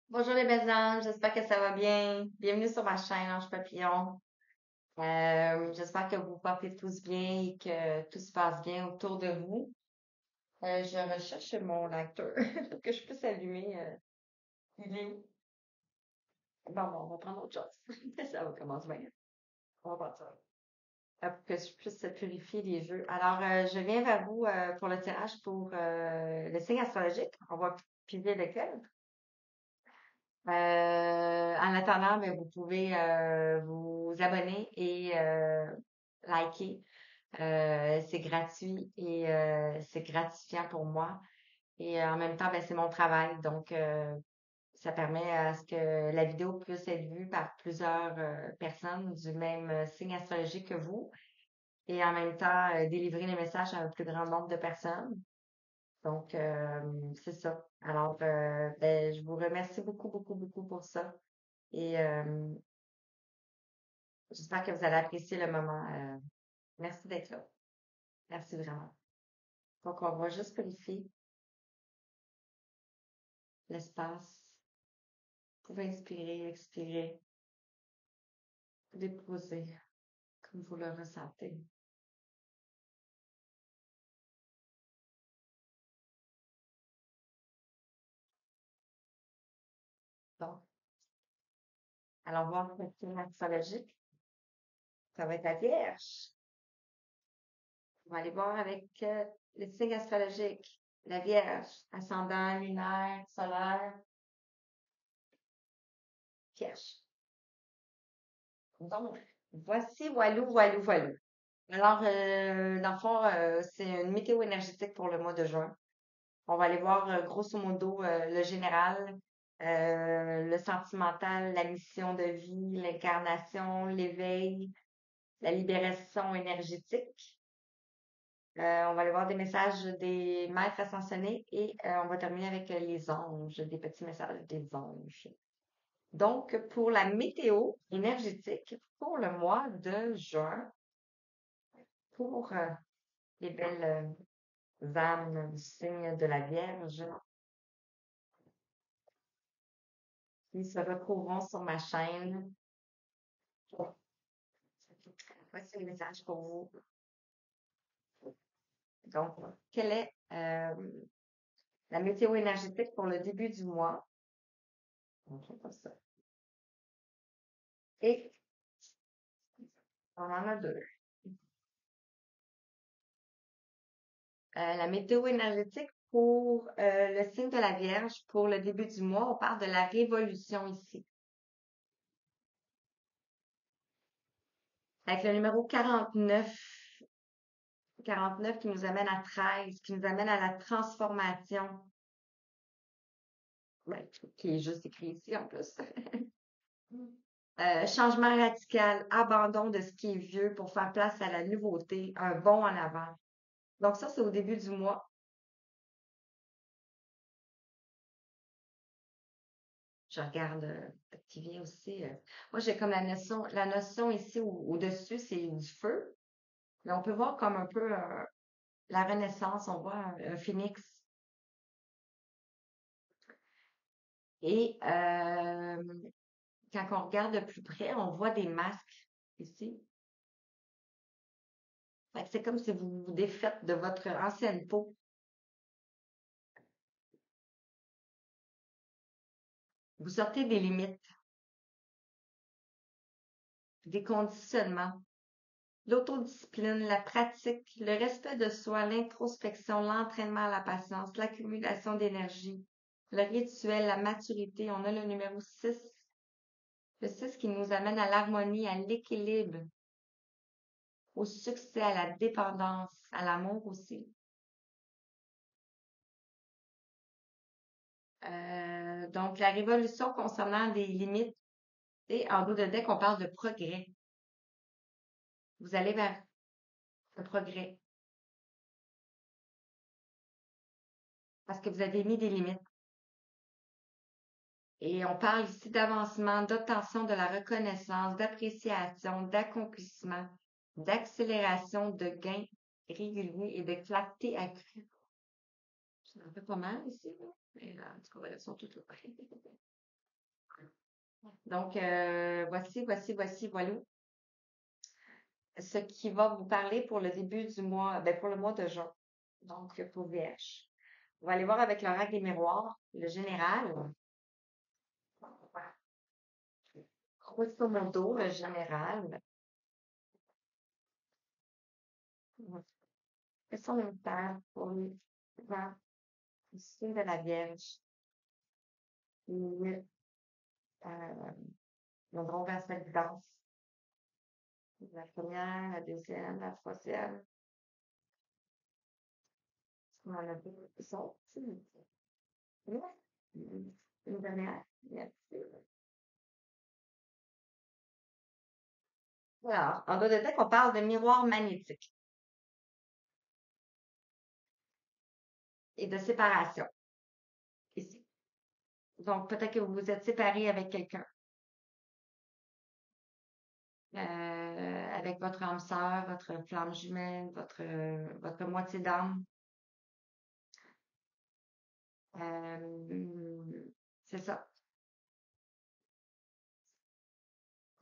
Bonjour les belles âmes, j'espère que ça va bien. Bienvenue sur ma chaîne Ange Papillon. J'espère que vous portez tous bien et que tout se passe bien autour de vous. Je recherche mon acteur pour que je puisse allumer. Il est où? Bon, on va prendre autre chose. Ça va commencer bien. On va prendre ça. Pour que je puisse purifier les jeux. Alors, je viens vers vous pour le tirage pour le signe astrologique. On va piger lequel. En attendant, ben, vous pouvez vous abonner et liker. C'est gratuit et c'est gratifiant pour moi. Et en même temps, ben, c'est mon travail. Donc, ça permet à ce que la vidéo puisse être vue par plusieurs personnes du même signe astrologique que vous. Et en même temps, délivrer les messages à un plus grand nombre de personnes. Donc, c'est ça. Alors, ben, je vous remercie beaucoup, beaucoup, beaucoup pour ça. Et j'espère que vous allez apprécier le moment. Merci d'être là. Merci vraiment. Donc, on va juste vérifier l'espace. Vous pouvez inspirer, expirer, déposer comme vous le ressentez. Donc, allons voir le signe astrologique. Ça va être la Vierge. On va aller voir avec le signe astrologique. La Vierge, ascendant, lunaire, solaire, Vierge. Donc, voici, voilou, voilou, voilou. Alors, dans le fond, c'est une météo énergétique pour le mois de juin. On va aller voir grosso modo le général, le sentimental, la mission de vie, l'incarnation, l'éveil, la libération énergétique. On va aller voir des messages des maîtres ascensionnés et on va terminer avec les anges, des petits messages des anges. Donc, pour la météo énergétique pour le mois de juin, pour les belles âmes du signe de la Vierge qui se retrouveront sur ma chaîne. Voici le message pour vous. Donc, quelle est la météo énergétique pour le début du mois? On fait comme ça. Et on en a deux. La météo énergétique pour le signe de la Vierge pour le début du mois, on parle de la révolution ici. Avec le numéro 49 qui nous amène à 13, qui nous amène à la transformation. Ouais, qui est juste écrit ici en plus. Changement radical, abandon de ce qui est vieux pour faire place à la nouveauté, un bond en avant. Donc ça, c'est au début du mois. Je regarde qui vient aussi. Moi, j'ai comme la notion ici au-dessus, c'est du feu. Mais on peut voir comme un peu la Renaissance, on voit un phénix. Et quand on regarde de plus près, on voit des masques ici. Fait que c'est comme si vous vous défaites de votre ancienne peau. Vous sortez des limites, des conditionnements. L'autodiscipline, la pratique, le respect de soi, l'introspection, l'entraînement à la patience, l'accumulation d'énergie, le rituel, la maturité. On a le numéro 6. Le 6 qui nous amène à l'harmonie, à l'équilibre, au succès, à la dépendance, à l'amour aussi. Donc, la révolution concernant des limites et en dos de deck, on parle de progrès. Vous allez vers le progrès parce que vous avez mis des limites. Et on parle ici d'avancement, d'obtention de la reconnaissance, d'appréciation, d'accomplissement, d'accélération, de gains réguliers et de clarté accrue. C'est un peu pas mal ici, là. Mais en tout cas, voilà, elles sont toutes là. Donc, voilà ce qui va vous parler pour le début du mois, ben, pour le mois de juin. Donc, pour VH. On va aller voir avec l'oracle des miroirs, le général. Grosso modo, le général. Quels sont les mystères pour les vents du signe de la Vierge? Le, euh, le grand vers cette danse. La première, la deuxième, la troisième. On en a deux qui sont une dernière. Yes. Alors, en dos de deck, on parle de miroir magnétique et de séparation ici. Donc, peut-être que vous vous êtes séparé avec quelqu'un, avec votre âme sœur, votre flamme jumelle, votre moitié d'âme. C'est ça.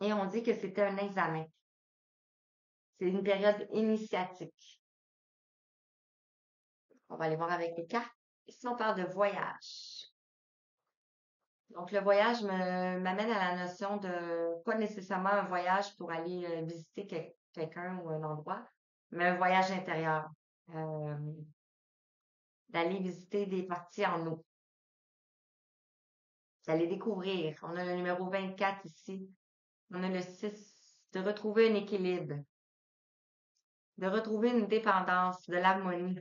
Et on dit que c'était un examen. C'est une période initiatique. On va aller voir avec les cartes. Ici, on parle de voyage. Donc, le voyage m'amène à la notion de pas nécessairement un voyage pour aller visiter quelqu'un ou un endroit, mais un voyage intérieur. Euh, D'aller visiter des parties en eau. D'aller découvrir. On a le numéro 24 ici. On a le 6. De retrouver un équilibre. De retrouver une dépendance, de l'harmonie.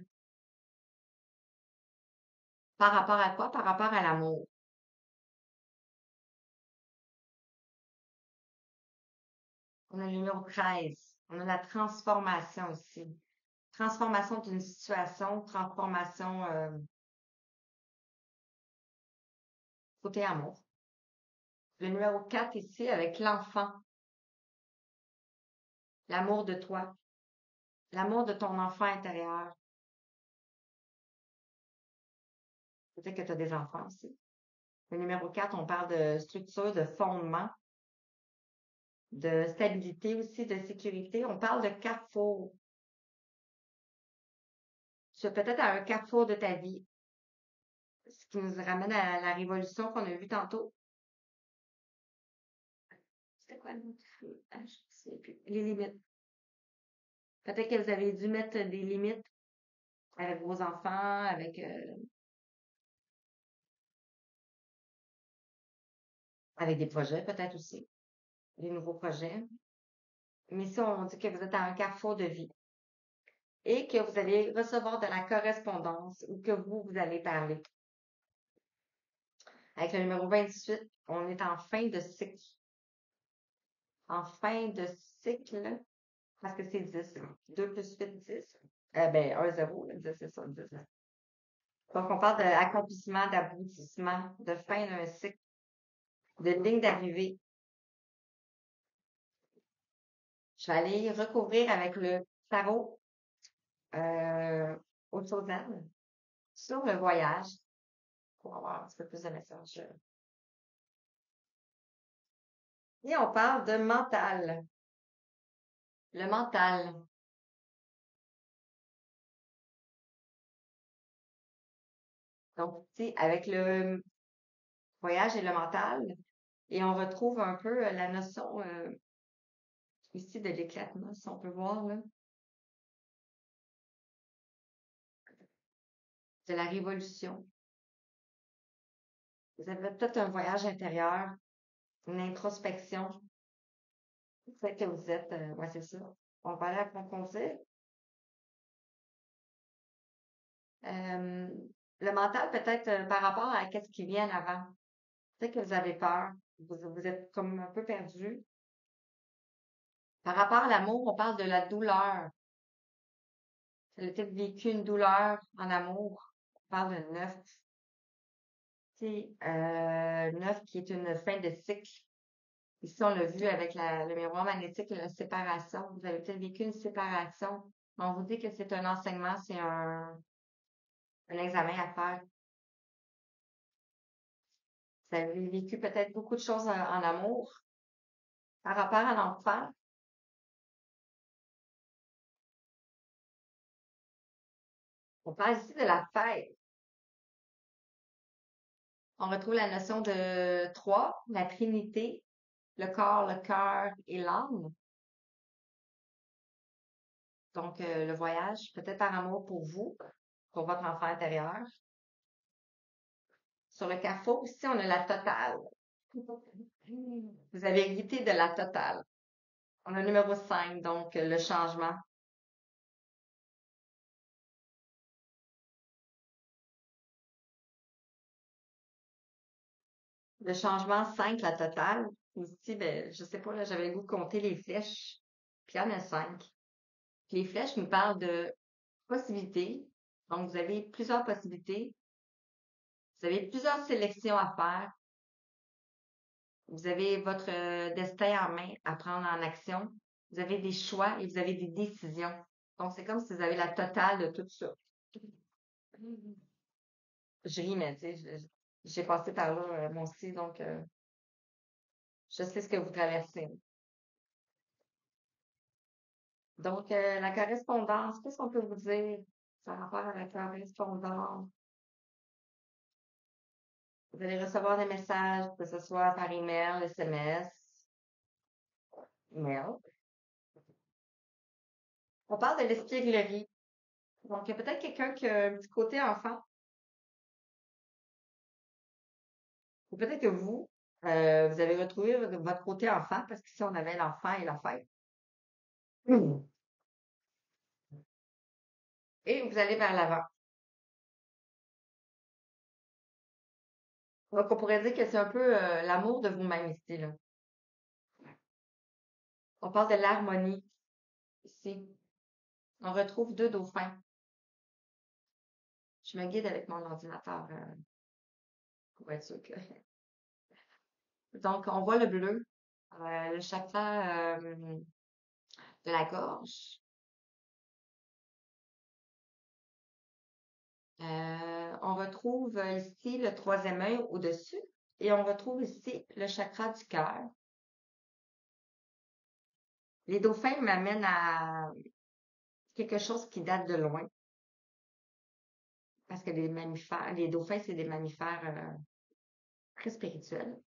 Par rapport à quoi? Par rapport à l'amour. On a le numéro 13. On a la transformation ici. Transformation d'une situation, transformation côté amour. Le numéro 4 ici avec l'enfant. L'amour de toi. L'amour de ton enfant intérieur. Peut-être que tu as des enfants aussi. Le numéro 4, on parle de structure, de fondement, de stabilité aussi, de sécurité. On parle de carrefour. Tu es peut-être à un carrefour de ta vie. Ce qui nous ramène à la révolution qu'on a vue tantôt. C'était quoi le mot? Ah, je ne sais plus. Les limites. Peut-être que vous avez dû mettre des limites avec vos enfants, avec des projets peut-être aussi, des nouveaux projets. Mais si on dit que vous êtes à un carrefour de vie et que vous allez recevoir de la correspondance ou que vous allez parler. Avec le numéro 28, on est en fin de cycle. En fin de cycle, parce que c'est 10. 2 plus 8, 10. Ben, 1, 0, 10, c'est ça, 10. Donc, on parle d'accomplissement, d'aboutissement, de fin d'un cycle, de ligne d'arrivée. Je vais aller recouvrir avec le tarot au Sozanne sur le voyage pour avoir un petit peu plus de messages. Et on parle de mental. Le mental. Donc, tu sais, avec le voyage et le mental, et on retrouve un peu la notion ici de l'éclatement, si on peut voir, là, de la révolution. Vous avez peut-être un voyage intérieur, une introspection. C'est que vous êtes, ouais, c'est ça. On va aller approfondir. Euh, le mental, peut-être par rapport à qu'est-ce qui vient avant. Peut-être que vous avez peur. Vous êtes comme un peu perdu. Par rapport à l'amour, on parle de la douleur. Vous avez peut-être vécu une douleur en amour. On parle de 9. C'est 9 qui est une fin de cycle. Ici, on l'a vu avec le miroir magnétique, la séparation. Vous avez peut-être vécu une séparation. On vous dit que c'est un enseignement, c'est un examen à faire. Vous avez vécu peut-être beaucoup de choses en amour par rapport à l'enfant. On parle ici de la fête. On retrouve la notion de trois, la Trinité, le corps, le cœur et l'âme. Donc, le voyage, peut-être par amour pour vous, pour votre enfant intérieur. Sur le carrefour, ici, on a la totale. Vous avez hérité de la totale. On a le numéro 5, donc le changement. Le changement 5, la totale. Ici, ben, je sais pas, là, j'avais le goût de compter les flèches. Puis il y en a 5. Les flèches nous parlent de possibilités. Donc, vous avez plusieurs possibilités. Vous avez plusieurs sélections à faire. Vous avez votre destin en main à prendre en action. Vous avez des choix et vous avez des décisions. Donc, c'est comme si vous avez la totale de tout ça. Je ris, mais tu sais, j'ai passé par là, moi aussi, donc je sais ce que vous traversez. Donc, la correspondance, qu'est-ce qu'on peut vous dire par rapport à la correspondance? Vous allez recevoir des messages, que ce soit par email, SMS, mail. On parle de l'espièglerie. Donc, il y a peut-être quelqu'un qui a un petit côté enfant, ou peut-être que vous avez retrouvé votre côté enfant, parce qu'ici, on avait l'enfant et la fête. Hmm. Et vous allez vers l'avant. Donc, on pourrait dire que c'est un peu l'amour de vous-même ici, là. On parle de l'harmonie ici. On retrouve deux dauphins. Je me guide avec mon ordinateur pour être sûr que. Donc, on voit le bleu, le chakra de la gorge. On retrouve ici le troisième œil au-dessus et on retrouve ici le chakra du cœur. Les dauphins m'amènent à quelque chose qui date de loin parce que les mammifères, les dauphins, c'est des mammifères très spirituels.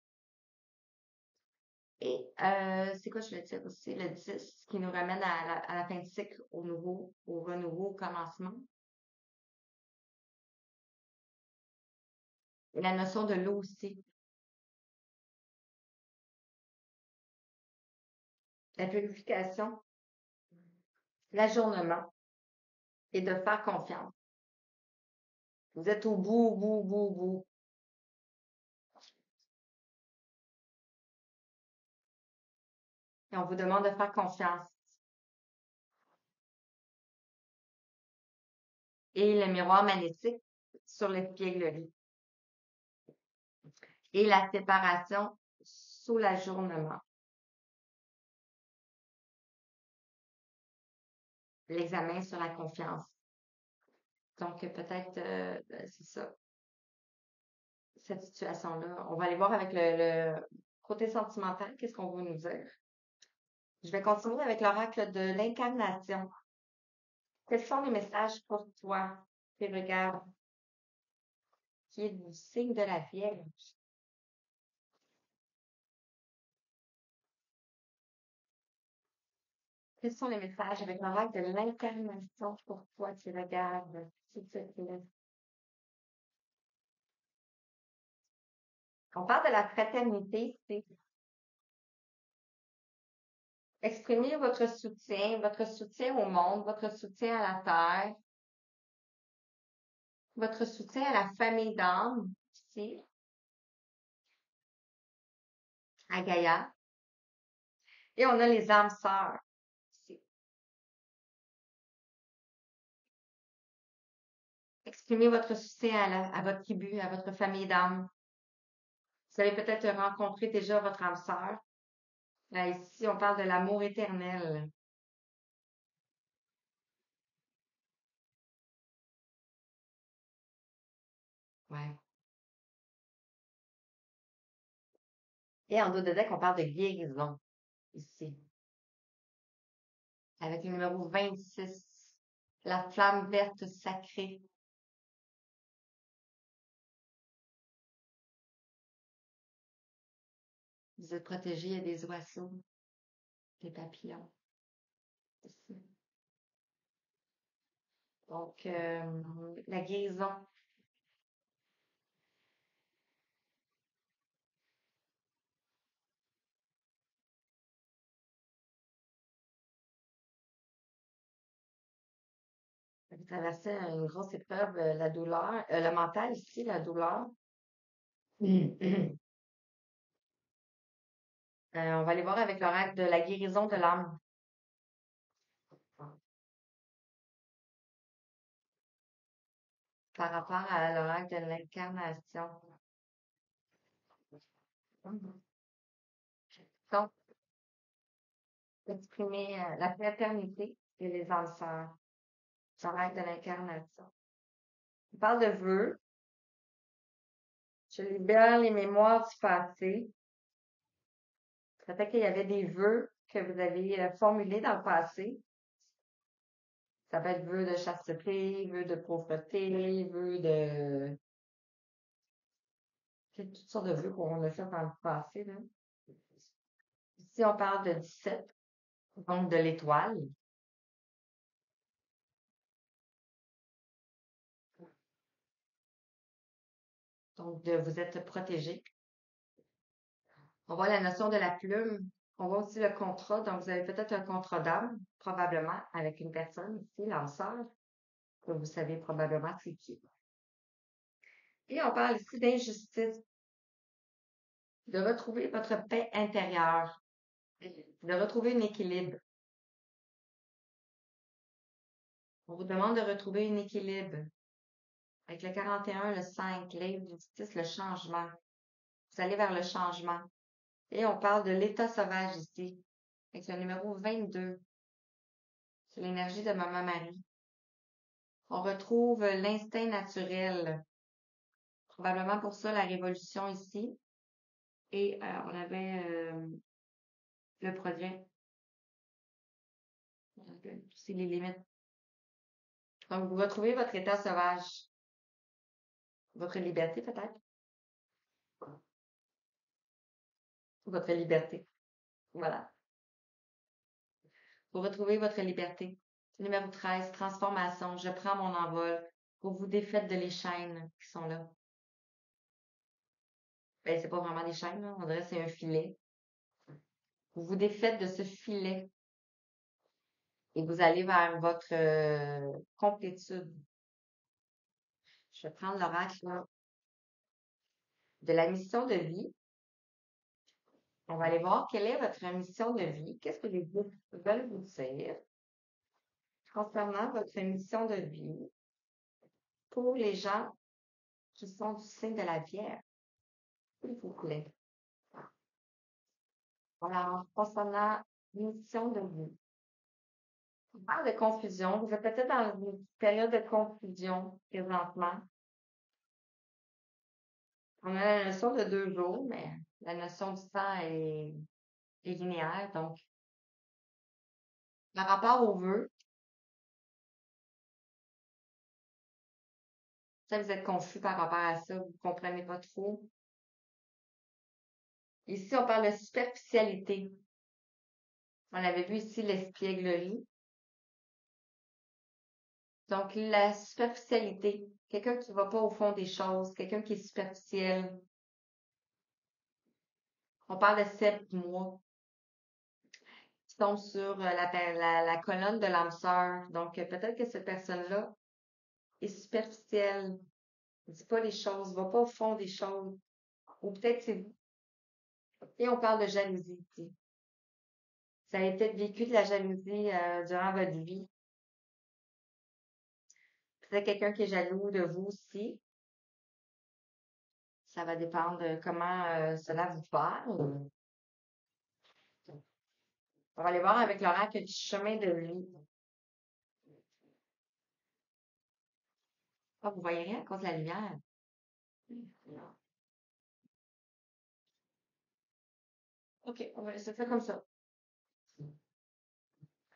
Et c'est quoi je voulais dire aussi? Le 10 qui nous ramène à la fin de cycle, au nouveau, au renouveau, au commencement. Et la notion de l'eau aussi. La purification, l'ajournement et de faire confiance. Vous êtes au bout, au bout, au bout, au bout. Et on vous demande de faire confiance. Et le miroir magnétique sur l'espièglerie. Et la séparation sous l'ajournement. L'examen sur la confiance. Donc, peut-être, c'est ça, cette situation-là. On va aller voir avec le côté sentimental, qu'est-ce qu'on veut nous dire. Je vais continuer avec l'oracle de l'incarnation. Quels sont les messages pour toi qui regardes, qui est du signe de la Vierge? Quels sont les messages avec l'oracle de l'incarnation pour toi qui regardes, s'il te plaît? On parle de la fraternité, c'est exprimer votre soutien au monde, votre soutien à la terre, votre soutien à la famille d'âme, ici, à Gaïa. Et on a les âmes sœurs, ici. Exprimez votre soutien à votre tribu, à votre famille d'âme. Vous avez peut-être rencontré déjà votre âme sœur. Là, ici, on parle de l'amour éternel. Ouais. Et en dos de deck, on parle de guérison, ici. Avec le numéro 26, la flamme verte sacrée. Vous êtes protégé, il y a des oiseaux, des papillons, ici. Donc, la guérison. Vous traversez une grosse épreuve, la douleur, le mental ici, la douleur. On va aller voir avec l'oracle de la guérison de l'âme. Par rapport à l'oracle de l'incarnation. Donc, exprimer la fraternité et les âmes sœurs. L'oracle de l'incarnation. On parle de vœux. Je libère les mémoires du passé. Ça fait qu'il y avait des vœux que vous avez formulés dans le passé. Ça peut être vœux de chasteté, vœux de pauvreté, vœux de... C'est toutes sortes de vœux qu'on a fait dans le passé, là. Ici, on parle de 17, donc de l'étoile. Donc, de vous êtes protégé. On voit la notion de la plume. On voit aussi le contrat. Donc, vous avez peut-être un contrat d'âme, probablement, avec une personne ici, l'âme sœur, que vous savez probablement c'est qui. Et on parle ici d'injustice, de retrouver votre paix intérieure, de retrouver un équilibre. On vous demande de retrouver un équilibre. Avec le 41, le 5, l'injustice, le changement. Vous allez vers le changement. Et on parle de l'état sauvage ici, avec le numéro 22. C'est l'énergie de Maman Marie. On retrouve l'instinct naturel. Probablement pour ça la révolution ici. Et on avait le progrès. C'est les limites. Donc, vous retrouvez votre état sauvage. Votre liberté, peut-être? Votre liberté. Voilà. Vous retrouvez votre liberté. Numéro 13, transformation. Je prends mon envol. Vous vous défaites de les chaînes qui sont là. Ben, c'est pas vraiment des chaînes, là. On dirait que c'est un filet. Vous vous défaites de ce filet et vous allez vers votre complétude. Je vais prendre l'oracle là, de la mission de vie. On va aller voir quelle est votre mission de vie. Qu'est-ce que les guides veulent vous dire concernant votre mission de vie pour les gens qui sont du signe de la Vierge, s'il vous plaît. Voilà, concernant mission de vie. On parle de confusion. Vous êtes peut-être dans une période de confusion présentement. On a la notion de 2 jours, mais la notion du temps est linéaire. Donc, par rapport aux vœux, ça, vous êtes confus par rapport à ça, vous ne comprenez pas trop. Ici, on parle de superficialité. On avait vu ici l'espièglerie. Donc, la superficialité, quelqu'un qui ne va pas au fond des choses, quelqu'un qui est superficiel. On parle de 7 mois qui sont sur la colonne de l'âme sœur. Donc, peut-être que cette personne-là est superficielle, ne dit pas les choses, va pas au fond des choses. Ou peut-être c'est vous. Et on parle de jalousie ici. Ça a peut-être vécu de la jalousie durant votre vie. Peut-être quelqu'un qui est jaloux de vous aussi. Ça va dépendre de comment cela vous parle. On va aller voir avec l'oracle du chemin de vie. Ah, vous voyez rien à cause de la lumière. OK, on va laisser ça comme ça.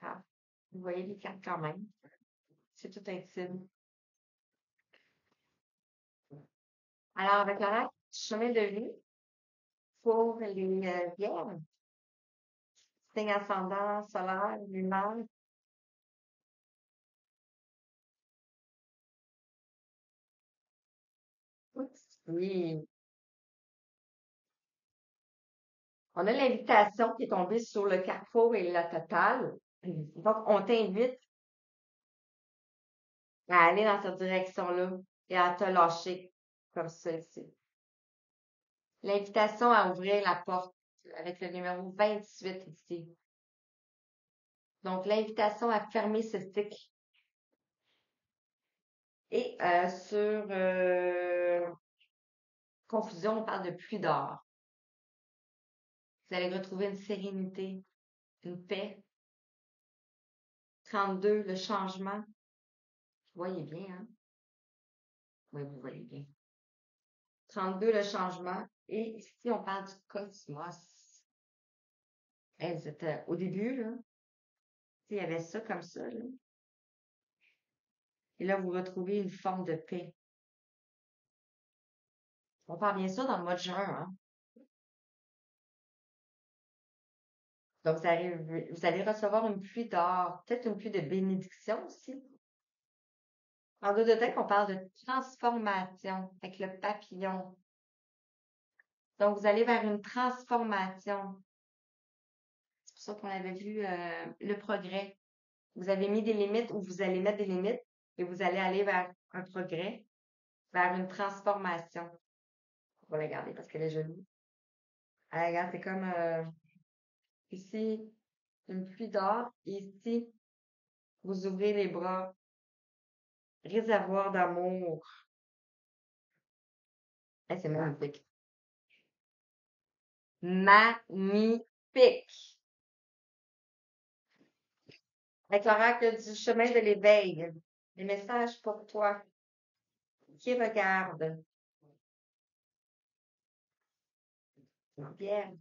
Ah, vous voyez les cartes quand même. C'est tout intime. Alors, avec l'horaire chemin de vie pour les vierges, signe ascendant, solaire, lunaire. Oui. On a l'invitation qui est tombée sur le Carrefour et la Totale. Donc, on t'invite à aller dans cette direction-là et à te lâcher comme ça ici. L'invitation à ouvrir la porte avec le numéro 28 ici. Donc, l'invitation à fermer ce cycle. Et sur confusion, on parle de pluie d'or. Vous allez retrouver une sérénité, une paix. 32, le changement. Vous voyez bien, hein? Oui, vous voyez bien. 32, le changement. Et ici, on parle du cosmos. Hey, c'était au début, là, il y avait ça comme ça, là. Et là, vous retrouvez une forme de paix. On parle bien sûr dans le mois de juin, hein. Donc, vous allez recevoir une pluie d'or, peut-être une pluie de bénédiction aussi. En deux de tête, on parle de transformation avec le papillon. Donc, vous allez vers une transformation. C'est pour ça qu'on avait vu le progrès. Vous avez mis des limites ou vous allez mettre des limites et vous allez aller vers un progrès, vers une transformation. On va la garder parce qu'elle est jolie. Ah, regarde, c'est comme ici, une pluie d'or. Et ici, vous ouvrez les bras. Réservoir d'amour. Eh, c'est magnifique. Magnifique. Avec l'oracle du chemin de l'éveil. Des messages pour toi qui regarde. Pierre,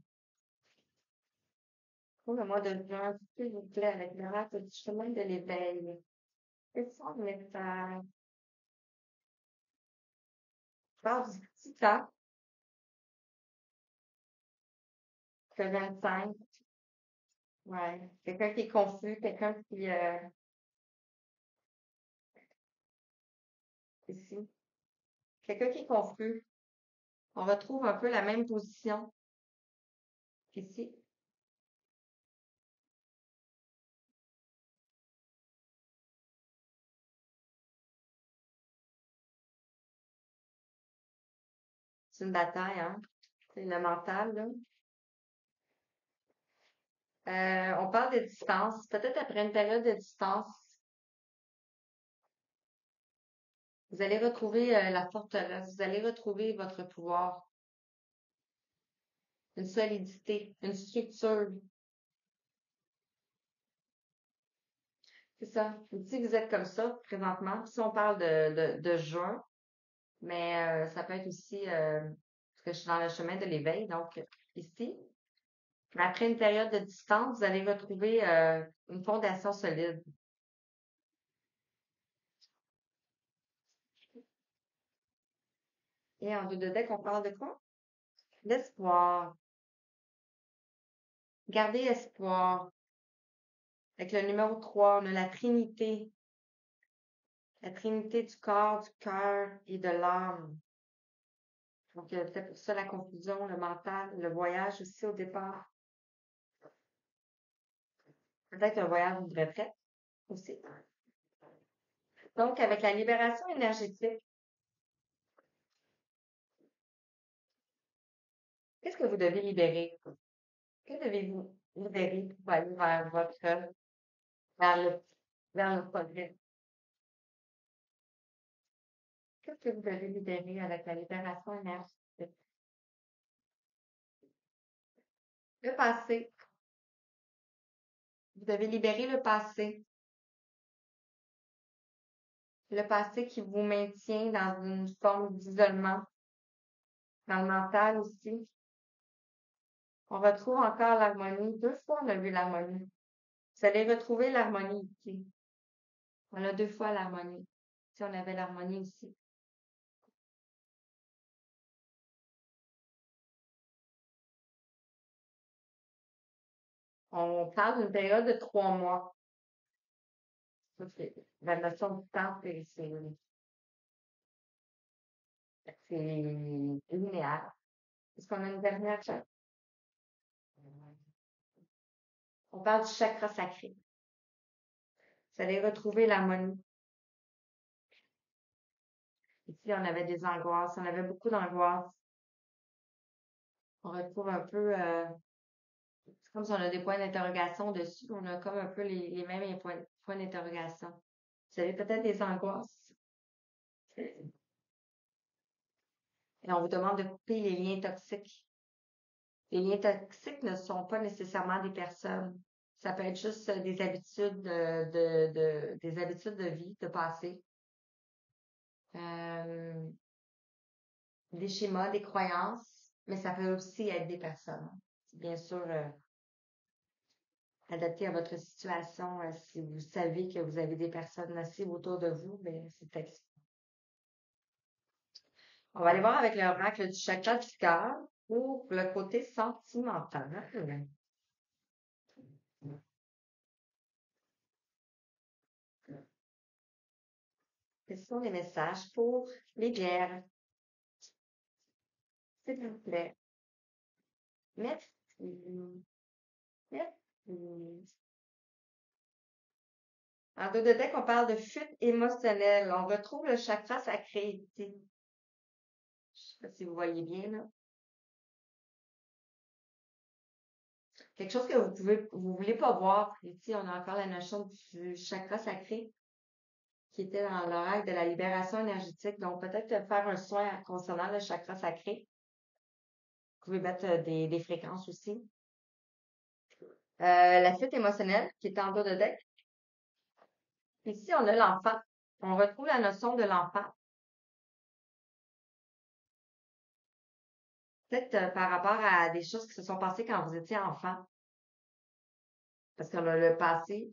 pour le mois de juin, s'il vous plaît, avec l'oracle du chemin de l'éveil. Quels sont les messages? Je parle du petit temps, le 25. Ouais. Quelqu'un qui est confus, quelqu'un qui, ici. Quelqu'un qui est confus. On retrouve un peu la même position qu'ici. C'est une bataille, hein? C'est le mental, là. On parle de distance. Peut-être après une période de distance, vous allez retrouver la forteresse. Vous allez retrouver votre pouvoir, une solidité, une structure. C'est ça. Si vous êtes comme ça présentement, si on parle de juin, mais ça peut être aussi parce que je suis dans le chemin de l'éveil, donc ici. Mais après une période de distance, vous allez retrouver une fondation solide. Et en deux de deck, on parle de quoi? L'espoir. Garder espoir. Avec le numéro 3, on a la Trinité. La Trinité du corps, du cœur et de l'âme. Donc, peut-être pour ça la confusion, le mental, le voyage aussi au départ. Peut-être un voyage de retraite aussi. Donc, avec la libération énergétique, qu'est-ce que vous devez libérer? Que devez-vous libérer pour aller vers le, vers le progrès? Qu'est-ce que vous devez libérer avec la libération énergétique? Le passé. Vous devez libérer le passé. Le passé qui vous maintient dans une forme d'isolement, dans le mental aussi. On retrouve encore l'harmonie. Deux fois, on a vu l'harmonie. Vous allez retrouver l'harmonie ici. On a deux fois l'harmonie. Si on avait l'harmonie ici. On parle d'une période de 3 mois. Ça, la notion du temps, c'est linéaire. Est-ce qu'on a une dernière chose? On parle du chakra sacré. Vous allez retrouver l'harmonie. Ici, on avait des angoisses. On avait beaucoup d'angoisses. On retrouve un peu, c'est comme si on a des points d'interrogation dessus. On a comme un peu les mêmes points d'interrogation. Vous avez peut-être des angoisses. Et on vous demande de couper les liens toxiques. Les liens toxiques ne sont pas nécessairement des personnes. Ça peut être juste des habitudes des habitudes de vie, de passé. Euh, des schémas, des croyances, mais ça peut aussi être des personnes. Bien sûr, adapté à votre situation. Si vous savez que vous avez des personnes nocives autour de vous, ben, c'est peut-être. On va aller voir avec l'oracle du chakra du cœur pour le côté sentimental. Quels sont les messages pour les bières? S'il vous plaît. Merci. Merci. En dos de deck, on parle de fuite émotionnelle. On retrouve le chakra sacré ici. Je sais pas si vous voyez bien, là. Quelque chose que vous voulez pas voir. Ici, on a encore la notion du chakra sacré qui était dans l'oracle de la libération énergétique. Donc, peut-être faire un soin concernant le chakra sacré. Vous pouvez mettre des fréquences aussi. La fuite émotionnelle qui est en dos de deck. Ici, on a l'enfant. On retrouve la notion de l'enfant. Peut-être par rapport à des choses qui se sont passées quand vous étiez enfant. Parce qu'on a le passé.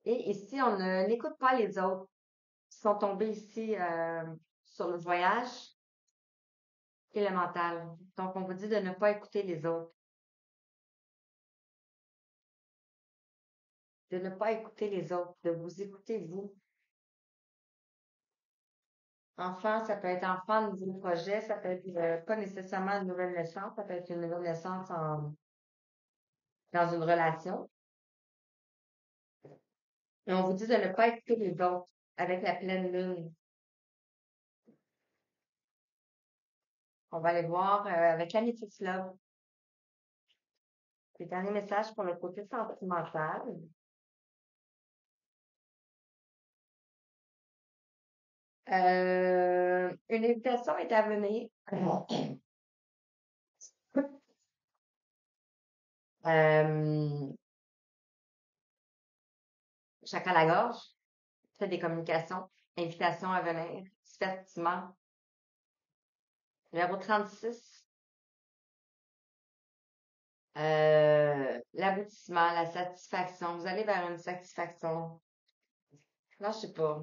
Et ici, on n'écoute pas les autres qui sont tombés ici sur le voyage élémental. Donc, on vous dit de ne pas écouter les autres. De ne pas écouter les autres, de vous écouter vous. Enfant, ça peut être enfant de nouveau projet, ça peut être pas nécessairement une nouvelle naissance, ça peut être une nouvelle naissance dans une relation. Et on vous dit de ne pas écouter les autres avec la pleine lune. On va aller voir avec l'Amethyst Love. Les derniers messages pour le côté sentimental. Une invitation est à venir. Euh, chacun à la gorge. Fait des communications. Invitation à venir. Divertissement. Numéro 36. L'aboutissement, la satisfaction. Vous allez vers une satisfaction. Là, je sais pas.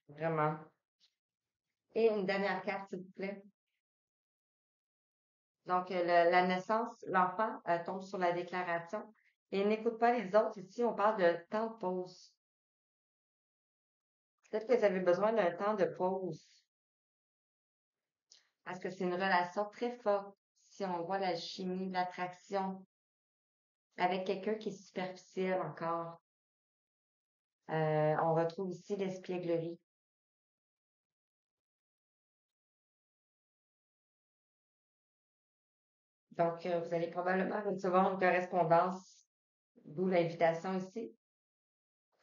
Vraiment. Et une dernière carte, s'il vous plaît. Donc, la naissance, l'enfant tombe sur la déclaration et n'écoute pas les autres. Ici, on parle de temps de pause. Peut-être que vous avez besoin d'un temps de pause parce que c'est une relation très forte. Si on voit la chimie, l'attraction avec quelqu'un qui est superficiel encore, on retrouve ici l'espièglerie. Donc, vous allez probablement recevoir une correspondance, d'où l'invitation ici.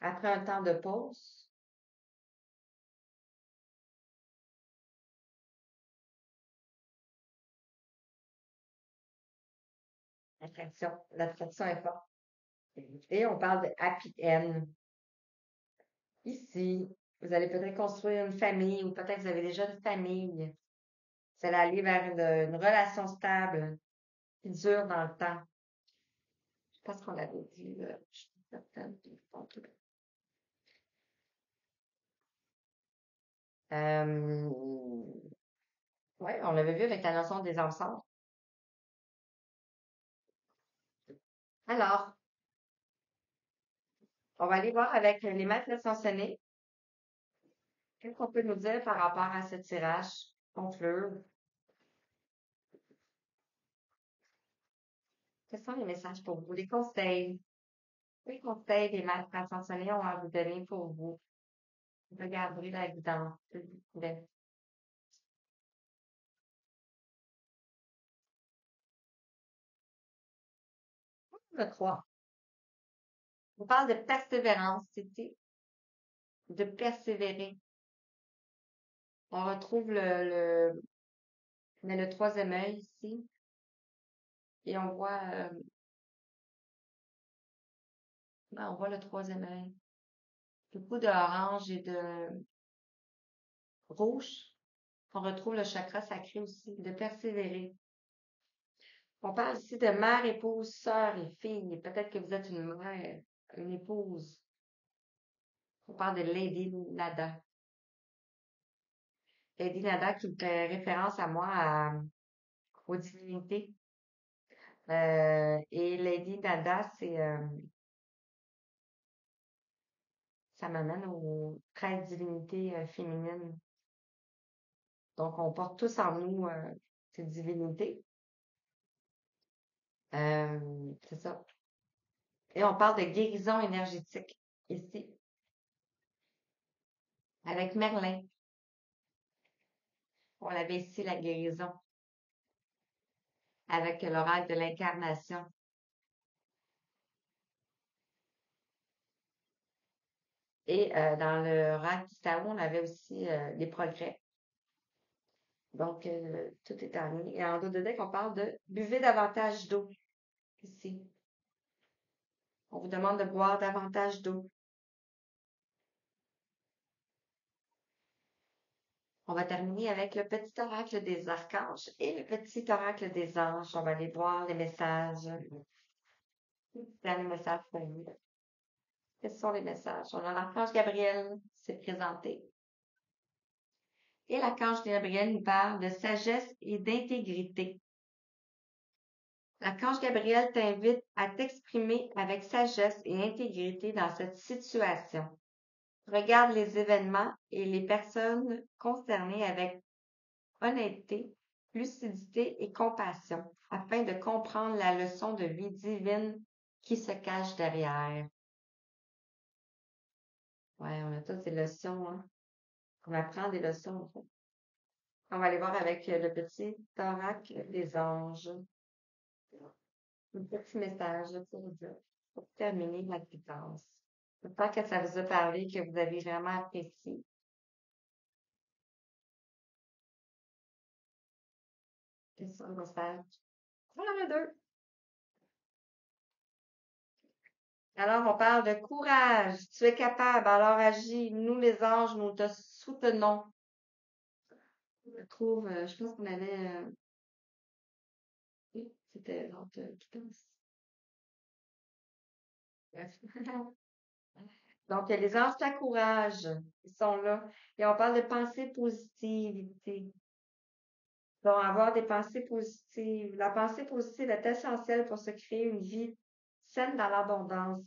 Après un temps de pause, l'attraction est forte. Et on parle de happy end. Ici, vous allez peut-être construire une famille ou peut-être vous avez déjà une famille. Vous allez aller vers une relation stable. qui dure dans le temps. Je pense qu'on l'avait dit, je suis certaine. Euh, ouais, on l'avait vu avec la notion des ensembles. Alors, on va aller voir avec les maîtres ascensionnés. Qu'est-ce qu'on peut nous dire par rapport à ce tirage? Conclure. Quels sont les messages pour vous? Les conseils. Les conseils des maîtres ascensionnés ont à vous donner pour vous. Regardez la guidance, s'il vous plaît. Le 3. On parle de persévérance, c'était de persévérer. On retrouve mais le troisième œil ici et on voit le troisième œil. Beaucoup d'orange et de rouge. On retrouve le chakra sacré aussi, de persévérer. On parle ici de mère, épouse, sœur et fille. Peut-être que vous êtes une mère, une épouse. On parle de Lady Nada. Lady Nada qui fait référence à moi, aux divinités. Et Lady Nada, ça m'amène aux 13 divinités féminines. Donc, on porte tous en nous ces divinités. C'est ça. Et on parle de guérison énergétique ici, avec Merlin. On avait ici la guérison, avec l'oracle de l'incarnation. Et dans l'oracle du Tao, on avait aussi les progrès. Donc, tout est en ligne. Et en dos de deck, on parle de buvez davantage d'eau ici. On vous demande de boire davantage d'eau. On va terminer avec le petit oracle des archanges et le petit oracle des anges. On va aller voir les messages. Dernier message pour vous. Quels sont les messages? On a l'archange Gabriel qui s'est présenté. Et l'archange Gabriel nous parle de sagesse et d'intégrité. L'archange Gabriel t'invite à t'exprimer avec sagesse et intégrité dans cette situation. Regarde les événements et les personnes concernées avec honnêteté, lucidité et compassion, afin de comprendre la leçon de vie divine qui se cache derrière. Ouais, on a toutes des leçons, hein. On apprend des leçons, en fait. On va aller voir avec le petit oracle des anges. Un petit message pour terminer la guidance. J'espère que ça vous a parlé, que vous avez vraiment apprécié. C'est ça le message. Voilà, deux. Alors, on parle de courage. Tu es capable, alors agis. Nous, les anges, nous te soutenons. Je trouve, je pense qu'on avait, oui, c'était l'autre guidance. Bref. Donc, les anges t'encouragent. Ils sont là. Et on parle de pensée positivité. Donc, avoir des pensées positives. La pensée positive est essentielle pour se créer une vie saine dans l'abondance.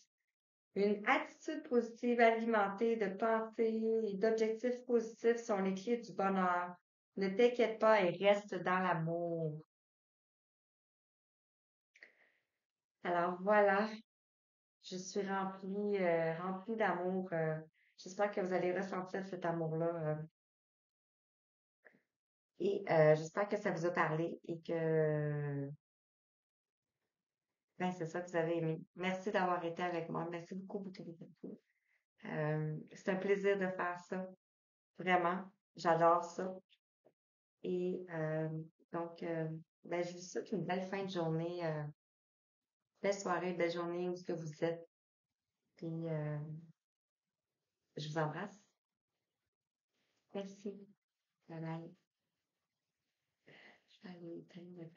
Une attitude positive alimentée de pensées et d'objectifs positifs sont les clés du bonheur. Ne t'inquiète pas et reste dans l'amour. Alors voilà, je suis remplie d'amour. J'espère que vous allez ressentir cet amour-là. Et j'espère que ça vous a parlé et que ben, c'est ça que vous avez aimé. Merci d'avoir été avec moi. Merci beaucoup, beaucoup, beaucoup. C'est un plaisir de faire ça. Vraiment. J'adore ça. Et donc, ben, je vous souhaite une belle fin de journée, belle soirée, belle journée où ce que vous êtes. Puis, je vous embrasse. Merci. Bye bye. Je vais aller éteindre